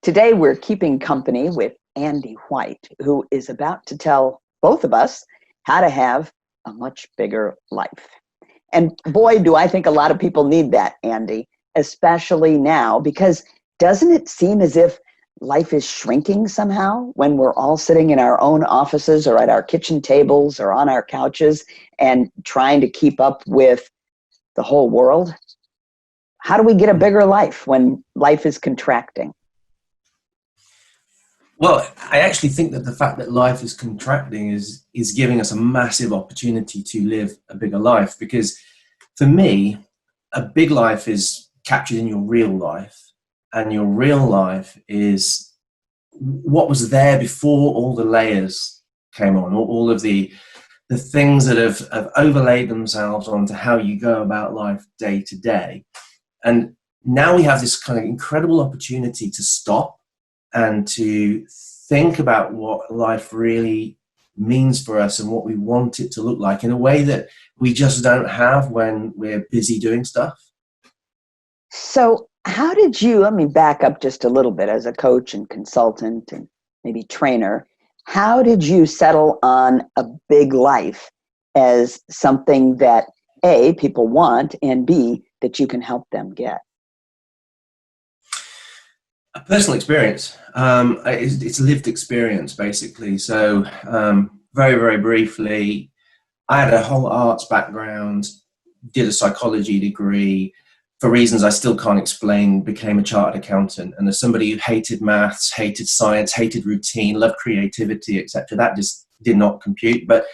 Today, we're keeping company with Andy White, who is about to tell both of us how to have a much bigger life. And boy, do I think a lot of people need that, Andy, especially now, because doesn't it seem as if life is shrinking somehow when we're all sitting in our own offices or at our kitchen tables or on our couches and trying to keep up with the whole world? How do we get a bigger life when life is contracting? Well, I actually think that the fact that life is contracting is giving us a massive opportunity to live a bigger life. Because for me, a big life is captured in your real life, and your real life is what was there before all the layers came on, all of the things that have overlaid themselves onto how you go about life day to day. And now we have this kind of incredible opportunity to stop and to think about what life really means for us and what we want it to look like in a way that we just don't have when we're busy doing stuff. So how did you, let me back up just a little bit as a coach and consultant and maybe trainer, how did you settle on a big life as something that A, people want, and B, that you can help them get? A personal experience. It's a lived experience, basically. So very, very briefly, I had a whole arts background, did a psychology degree. For reasons I still can't explain, became a chartered accountant. And as somebody who hated maths, hated science, hated routine, loved creativity, etc., that just did not compute. But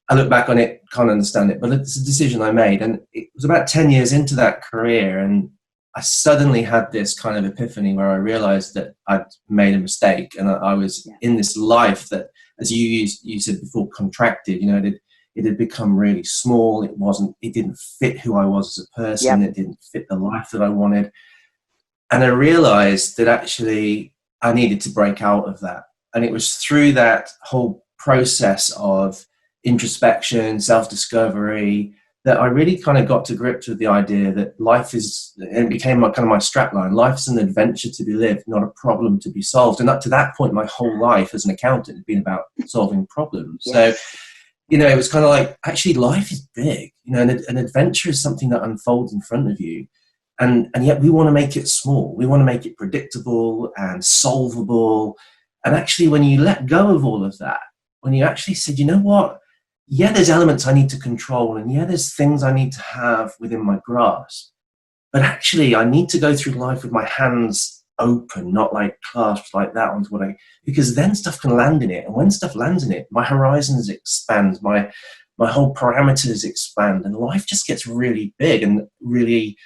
I look back on it, can't understand it. But it's a decision I made. And it was about 10 years into that career, and I suddenly had this kind of epiphany where I realized that I'd made a mistake, and I was in this life that, as you said before, contracted. You know, it had become really small. It didn't fit who I was as a person. It didn't fit the life that I wanted. And I realized that actually I needed to break out of that. And it was through that whole process of introspection, self-discovery, that I really kind of got to grips with the idea that life is, and it became my strapline, life is an adventure to be lived, not a problem to be solved. And up to that point, my whole life as an accountant had been about solving problems. So, you know, it was kind of like, actually life is big, you know, and an adventure is something that unfolds in front of you. And yet we want to make it small. We want to make it predictable and solvable. And actually, when you let go of all of that, when you actually said, you know what, yeah, there's elements I need to control, and yeah, there's things I need to have within my grasp. But actually, I need to go through life with my hands open, not like clasped like that onto because then stuff can land in it. And when stuff lands in it, my horizons expand, my whole parameters expand, and life just gets really big and really,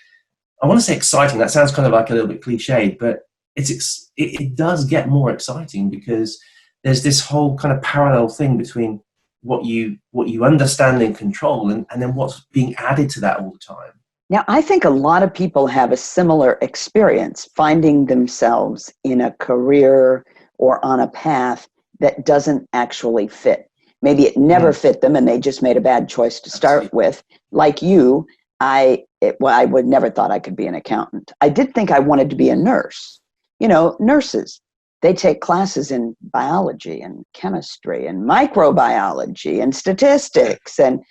I want to say exciting. That sounds kind of like a little bit cliched, but it does get more exciting because there's this whole kind of parallel thing between what you understand and control, and then what's being added to that all the time. Now, I think a lot of people have a similar experience finding themselves in a career or on a path that doesn't actually fit. Maybe it never fit them and they just made a bad choice to start with. Like you, I would never thought I could be an accountant. I did think I wanted to be a nurse. You know, nurses, they take classes in biology and chemistry and microbiology and statistics, and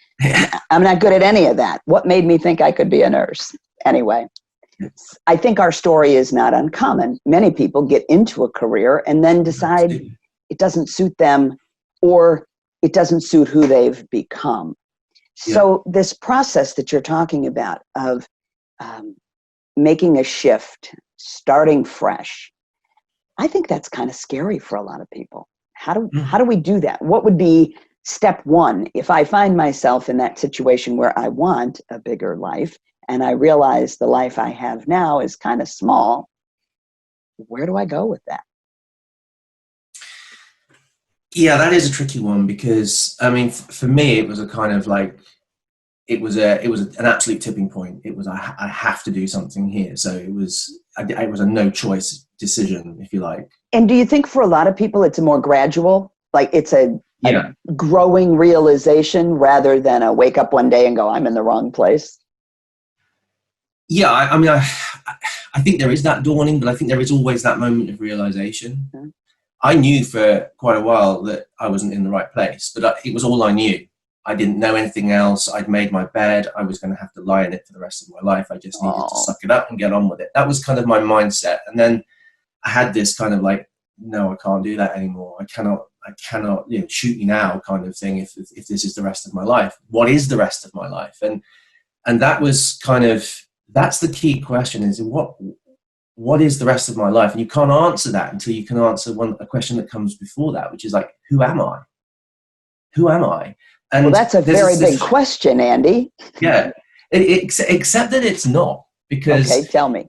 I'm not good at any of that. What made me think I could be a nurse? Anyway, I think our story is not uncommon. Many people get into a career and then decide it doesn't suit them or it doesn't suit who they've become. So this process that you're talking about of making a shift, starting fresh, I think that's kind of scary for a lot of people. How do we do that? What would be step one if I find myself in that situation where I want a bigger life and I realize the life I have now is kind of small? Where do I go with that? Yeah, that is a tricky one because, I mean, for me, it was a kind of like, it was an absolute tipping point. It was, I have to do something here. So it was a no choice decision, if you like. And do you think for a lot of people, it's a more gradual, like it's a growing realization rather than a wake up one day and go, I'm in the wrong place? Yeah, I mean, I think there is that dawning, but I think there is always that moment of realization. Mhm. I knew for quite a while that I wasn't in the right place, but it was all I knew. I didn't know anything else. I'd made my bed. I was going to have to lie in it for the rest of my life. I just needed to Oh, suck it up and get on with it. That was kind of my mindset. And then I had this kind of like, no, I can't do that anymore. I cannot, shoot you now kind of thing. If this is the rest of my life, what is the rest of my life? And that was kind of, that's the key question, is what is the rest of my life? And you can't answer that until you can answer a question that comes before that, which is like, who am I? Who am I? And well, that's a very big question, Andy. Yeah, except that it's not, because Okay, tell me.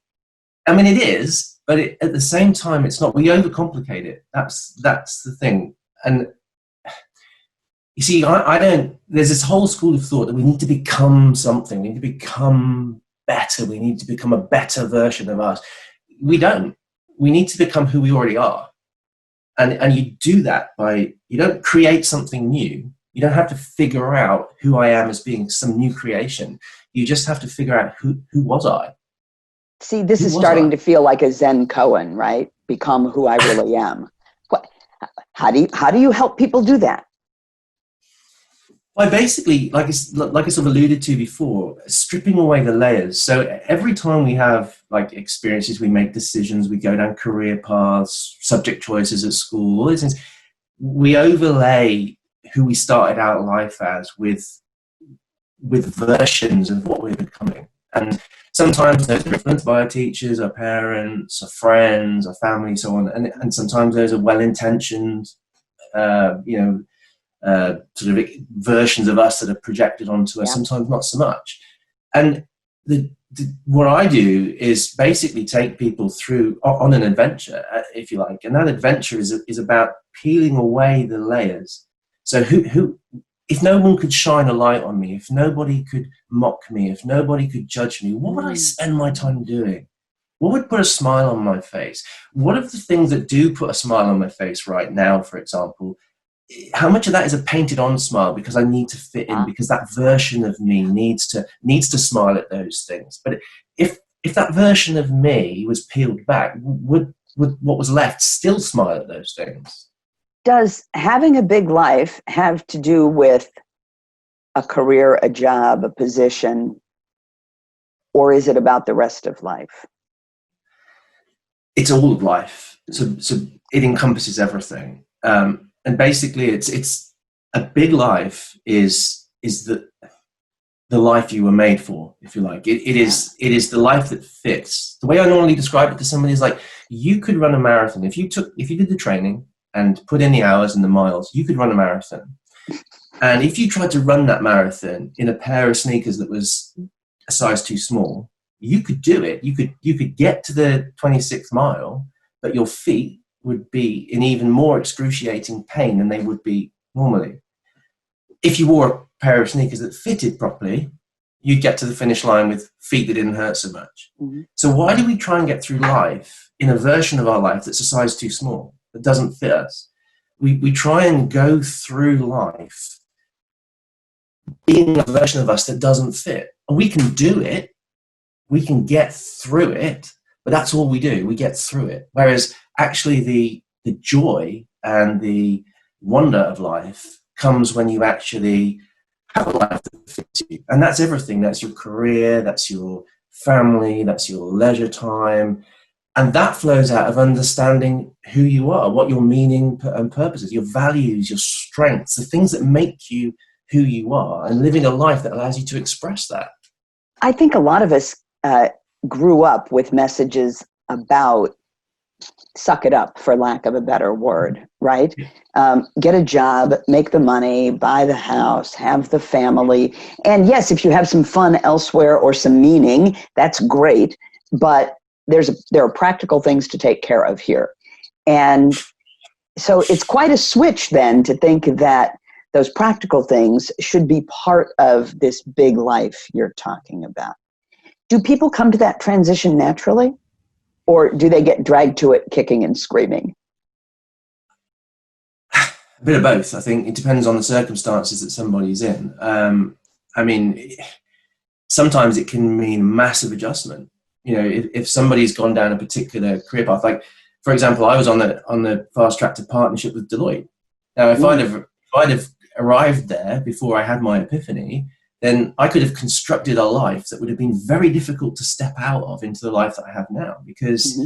I mean, it is, but at the same time, it's not. We overcomplicate it. That's the thing. And you see, I don't. There's this whole school of thought that we need to become something. We need to become better. We need to become a better version of us. We don't. We need to become who we already are. And you do that by, you don't create something new. You don't have to figure out who I am as being some new creation. You just have to figure out who was I. See, this is starting to feel like a Zen koan, right? Become who I really am. How do you help people do that? Well, basically, like I sort of alluded to before, stripping away the layers. So every time we have like experiences, we make decisions, we go down career paths, subject choices at school, all these things, we overlay who we started out life as with versions of what we're becoming. And sometimes those are influenced by our teachers, our parents, our friends, our family, so on. And sometimes those are well-intentioned, sort of versions of us that are projected onto us, sometimes not so much. And what I do is basically take people through on an adventure, if you like, and that adventure is about peeling away the layers. So who if no one could shine a light on me, if nobody could mock me, if nobody could judge me, what would I spend my time doing? What would put a smile on my face? What are the things that do put a smile on my face right now, for example? How much of that is a painted on smile because I need to fit in, because that version of me needs to smile at those things? But if that version of me was peeled back, would what was left still smile at those things? Does having a big life have to do with a career, a job, a position, or is it about the rest of life? It's all of life. So it encompasses everything. And basically, it's a big life is the life you were made for, if you like. It is the life that fits. The way I normally describe it to somebody is like, you could run a marathon if you did the training and put in the hours and the miles. You could run a marathon, and if you tried to run that marathon in a pair of sneakers that was a size too small, you could do it. You could get to the 26th mile, but your feet would be in even more excruciating pain than they would be normally. If you wore a pair of sneakers that fitted properly, you'd get to the finish line with feet that didn't hurt so much. Mm-hmm. So why do we try and get through life in a version of our life that's a size too small, that doesn't fit us? We try and go through life being a version of us that doesn't fit. And we can do it. We can get through it, but that's all we do. We get through it. Whereas actually the joy and the wonder of life comes when you actually have a life that fits you. And that's everything. That's your career, that's your family, that's your leisure time. And that flows out of understanding who you are, what your meaning and purpose is, your values, your strengths, the things that make you who you are, and living a life that allows you to express that. I think a lot of us grew up with messages about suck it up, for lack of a better word, right? Get a job, make the money, buy the house, have the family. And yes, if you have some fun elsewhere or some meaning, that's great. But there are practical things to take care of here. And so it's quite a switch then to think that those practical things should be part of this big life you're talking about. Do people come to that transition naturally? Or do they get dragged to it kicking and screaming? A bit of both. I think it depends on the circumstances that somebody's in. I mean, sometimes it can mean massive adjustment. you know, if somebody's gone down a particular career path, like for example, I was on the fast track to partnership with Deloitte. Now, if I'd have arrived there before I had my epiphany, then I could have constructed a life that would have been very difficult to step out of into the life that I have now because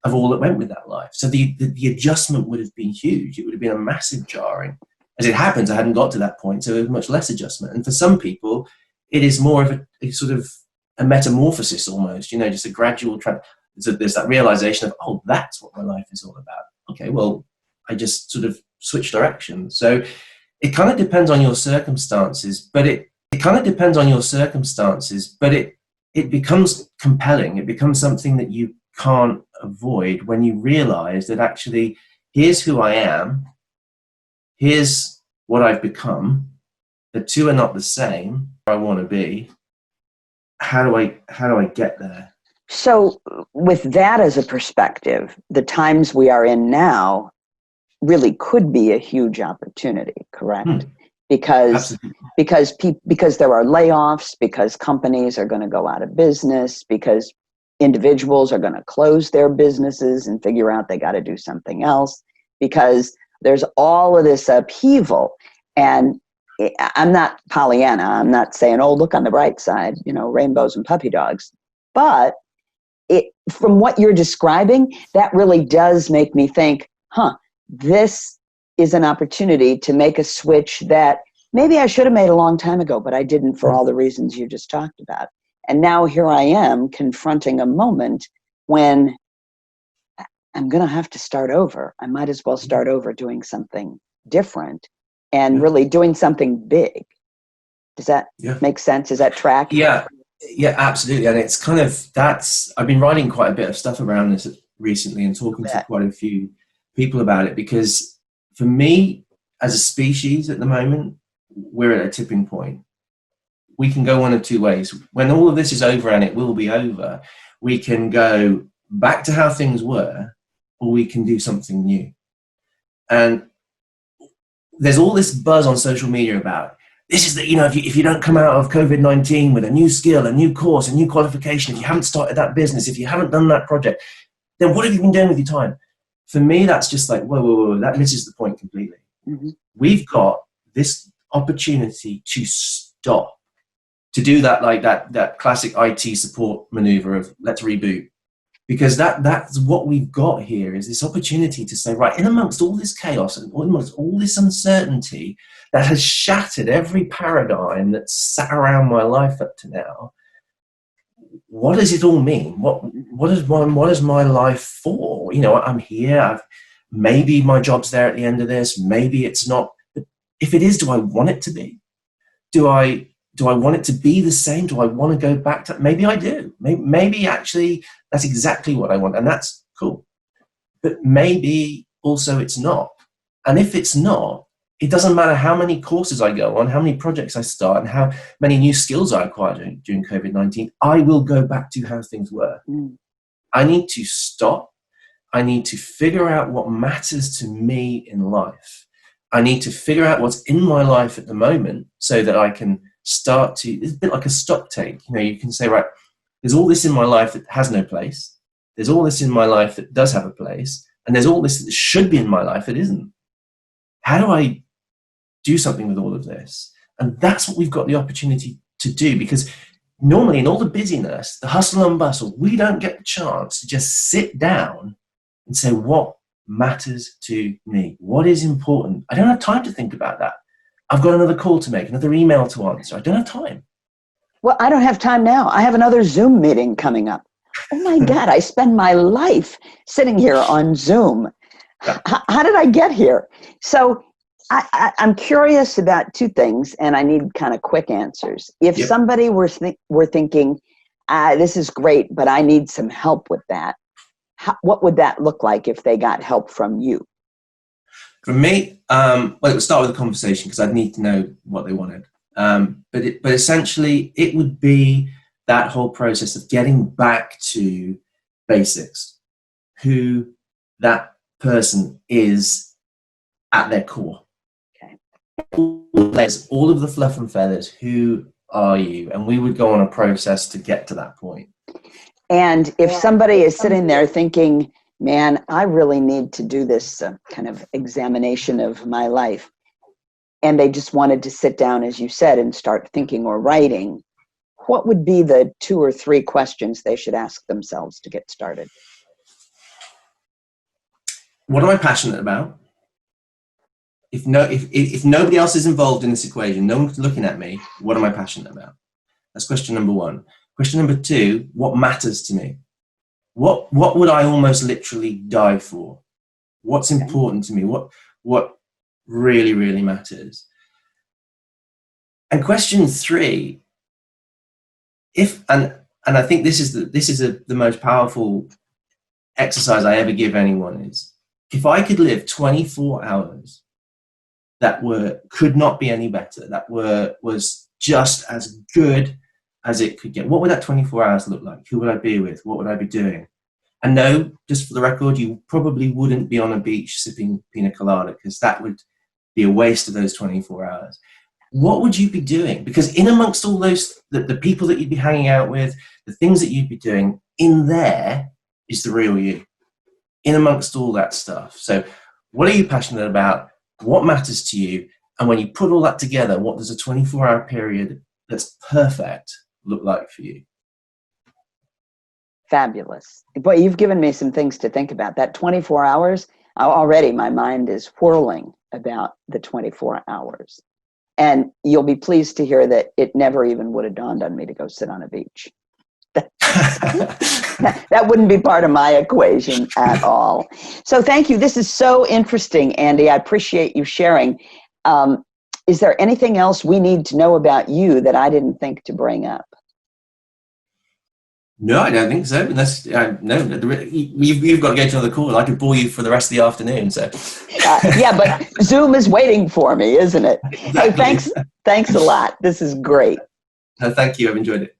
of all that went with that life. So the adjustment would have been huge. It would have been a massive jarring. As it happens, I hadn't got to that point, so it was much less adjustment. And for some people, it is more of a sort of a metamorphosis almost, you know, just a gradual there's that realization of, oh, that's what my life is all about. Okay, well, I just sort of switched directions. So it kind of depends on your circumstances, but it becomes compelling. It becomes something that you can't avoid when you realize that actually, here's who I am, here's what I've become. The two are not the same. I want to be. How do I get there? So with that as a perspective, the times we are in now really could be a huge opportunity, correct? Because there are layoffs, because companies are going to go out of business, because individuals are going to close their businesses and figure out they got to do something else, because there's all of this upheaval. And I'm not Pollyanna. I'm not saying, oh, look on the bright side, you know, rainbows and puppy dogs. But from what you're describing, that really does make me think, this is an opportunity to make a switch that maybe I should have made a long time ago, but I didn't for all the reasons you just talked about. And now here I am confronting a moment when I'm going to have to start over. I might as well start over doing something different and really doing something big. Does that make sense? Is that track? Yeah, absolutely. And it's kind of, I've been writing quite a bit of stuff around this recently and talking to quite a few people about it, because for me, as a species at the moment, we're at a tipping point. We can go one of two ways. When all of this is over, and it will be over, we can go back to how things were, or we can do something new. And there's all this buzz on social media about, this is you know, if you don't come out of COVID-19 with a new skill, a new course, a new qualification, if you haven't started that business, if you haven't done that project, then what have you been doing with your time? For me, that's just like, whoa, that misses the point completely. We've got this opportunity to stop, to do that, like that classic IT support maneuver of let's reboot. Because that's what we've got here, is this opportunity to say, right, in amongst all this chaos and amongst all this uncertainty that has shattered every paradigm that's sat around my life up to now, what does it all mean? What is my life for? You know, I'm here. Maybe my job's there at the end of this. Maybe it's not. But if it is, do I want it to be? Do I want it to be the same? Do I want to go back to? Maybe I do. Maybe actually that's exactly what I want, and that's cool. But maybe also it's not. And if it's not, it doesn't matter how many courses I go on, how many projects I start, and how many new skills I acquire during COVID-19. I will go back to how things were. I need to stop. I need to figure out what matters to me in life. I need to figure out what's in my life at the moment so that I can start to, it's a bit like a stock take. You know, you can say, right, there's all this in my life that has no place. There's all this in my life that does have a place. And there's all this that should be in my life that isn't. How do I do something with all of this? And that's what we've got the opportunity to do, because normally in all the busyness, the hustle and bustle, we don't get the chance to just sit down and say, what matters to me? What is important? I don't have time to think about that. I've got another call to make, another email to answer. I don't have time. Well, I don't have time now. I have another Zoom meeting coming up. Oh my God, I spend my life sitting here on Zoom. How did I get here? So I'm curious about two things, and I need kind of quick answers. If somebody were thinking, this is great, but I need some help with that, what would that look like if they got help from you? For me, well, it would start with a conversation, because I'd need to know what they wanted. But essentially, it would be that whole process of getting back to basics, who that person is at their core. Okay. All of the fluff and feathers, who are you? And we would go on a process to get to that point. And if somebody is sitting there thinking, man, I really need to do this kind of examination of my life, and they just wanted to sit down, as you said, and start thinking or writing, what would be the 2 or 3 questions they should ask themselves to get started? What am I passionate about? If nobody else is involved in this equation, no one's looking at me, what am I passionate about? That's question number 1. Question number 2, what matters to me? What would I almost literally die for? What's important to me? What really, really matters? And question 3, and I think this is the most powerful exercise I ever give anyone, is if I could live 24 hours that could not be any better, that was just as good as it could get, what would that 24 hours look like? Who would I be with? What would I be doing? And no, just for the record, you probably wouldn't be on a beach sipping pina colada, because that would be a waste of those 24 hours. What would you be doing? Because in amongst all those, the people that you'd be hanging out with, the things that you'd be doing, in there is the real you, in amongst all that stuff. So what are you passionate about? What matters to you? And when you put all that together, what does a 24-hour period that's perfect look like for you? Fabulous. Boy, you've given me some things to think about. That 24 hours, already my mind is whirling about the 24 hours. And you'll be pleased to hear that it never even would have dawned on me to go sit on a beach. That wouldn't be part of my equation at all. So thank you. This is so interesting, Andy. I appreciate you sharing. Is there anything else we need to know about you that I didn't think to bring up? No, I don't think so. Unless, no, you've got to go to another call. I could bore you for the rest of the afternoon. So, yeah, but Zoom is waiting for me, isn't it? Exactly. Hey, thanks a lot. This is great. No, thank you. I've enjoyed it.